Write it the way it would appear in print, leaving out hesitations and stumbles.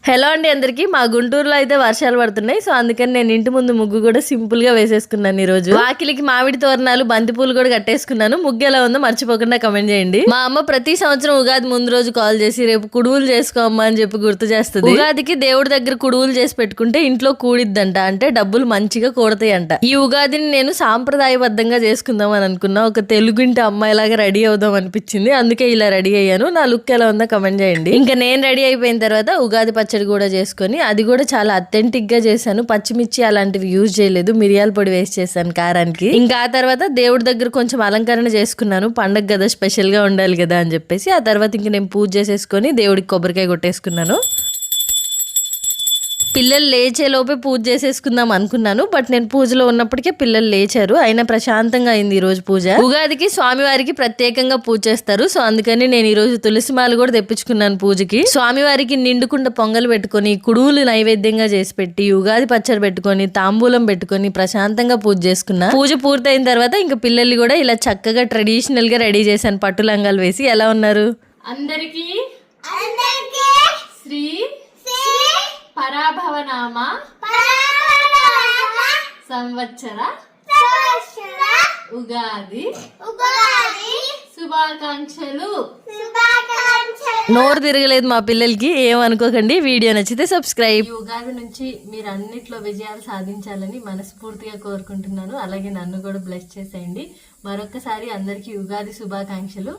Hello అండి అందరికి. మా గుంటూరులో అయితే వర్షాలు పడుతున్నాయి. సో అందుకని నేను ఇంటి ముందు ముగ్గు కూడా సింపుల్ గా వేసేసుకున్నాను ఈ రోజు. వాకిలికి మామిడి తోరణాలు, బంతి పూలు కూడా కట్టేసుకున్నాను. ముగ్గు ఎలా ఉందో మర్చిపోకుండా కమెంట్ చేయండి. మా అమ్మ ప్రతి సంవత్సరం ఉగాది ముందు రోజు కాల్ చేసి రేపు కుడువులు చేసుకోమ్మా అని చెప్పి గుర్తు చేస్తుంది. ఉగాదికి దేవుడి దగ్గర కుడువులు చేసి పెట్టుకుంటే ఇంట్లో కూడిద్దంట, అంటే డబ్బులు మంచిగా కూడతాయి అంట. ఈ ఉగాదిని నేను సాంప్రదాయబద్ధంగా చేసుకుందాం అని అనుకున్నా. ఒక తెలుగుంటి అమ్మాయిలాగా రెడీ అవుదాం అనిపించింది, అందుకే ఇలా రెడీ అయ్యాను. నా లుక్ ఎలా ఉందో కమెంట్ చేయండి. ఇంకా నేను రెడీ అయిపోయిన తర్వాత ఉగాది పచ్చడి కూడా చేసుకొని, అది కూడా చాలా అథెంటిక్ గా చేశాను. పచ్చిమిర్చి అలాంటివి యూజ్ చేయలేదు, మిరియాల పొడి వేసి చేశాను కారానికి. ఇంకా ఆ తర్వాత దేవుడి దగ్గర కొంచెం అలంకరణ చేసుకున్నాను. పండగ కదా, స్పెషల్ గా ఉండాలి కదా అని చెప్పేసి. ఆ తర్వాత ఇంక నేను పూజ చేసేసుకొని దేవుడికి కొబ్బరికాయ కొట్టేసుకున్నాను. పిల్లలు లేచేలోపే పూజ చేసేసుకుందాం అనుకున్నాను, బట్ నేను పూజలో ఉన్నప్పటికే పిల్లలు లేచారు. అయినా ప్రశాంతంగా అయింది ఈ రోజు పూజ. ఉగాదికి స్వామివారికి ప్రత్యేకంగా పూజ చేస్తారు. సో అందుకని నేను ఈ రోజు తులసి మాల కూడా తెప్పించుకున్నాను పూజకి. స్వామివారికి నిండుకుండ పొంగలు పెట్టుకొని, కుడువులు నైవేద్యంగా చేసి పెట్టి, ఉగాది పచ్చడి పెట్టుకొని, తాంబూలం పెట్టుకొని ప్రశాంతంగా పూజ చేసుకున్నా. పూజ పూర్తయిన తర్వాత ఇంకా పిల్లల్ని కూడా ఇలా చక్కగా ట్రెడిషనల్ గా రెడీ చేశాను, పట్టు లంగాలు వేసి. ఎలా ఉన్నారు అందరికి? శ్రీ పరాభవనామ సంవత్సర ఉగాది శుభాకాంక్షలు. నోరు తిరగలేదు మా పిల్లలకి, ఏమనుకోకండి. వీడియో నచ్చితే సబ్స్క్రైబ్. ఈ ఉగాది నుంచి మీరు అన్నిట్లో విజయాలు సాధించాలని మనస్ఫూర్తిగా కోరుకుంటున్నాను. అలాగే నన్ను కూడా బ్లెస్ చేసేయండి. మరొకసారి అందరికీ ఉగాది శుభాకాంక్షలు.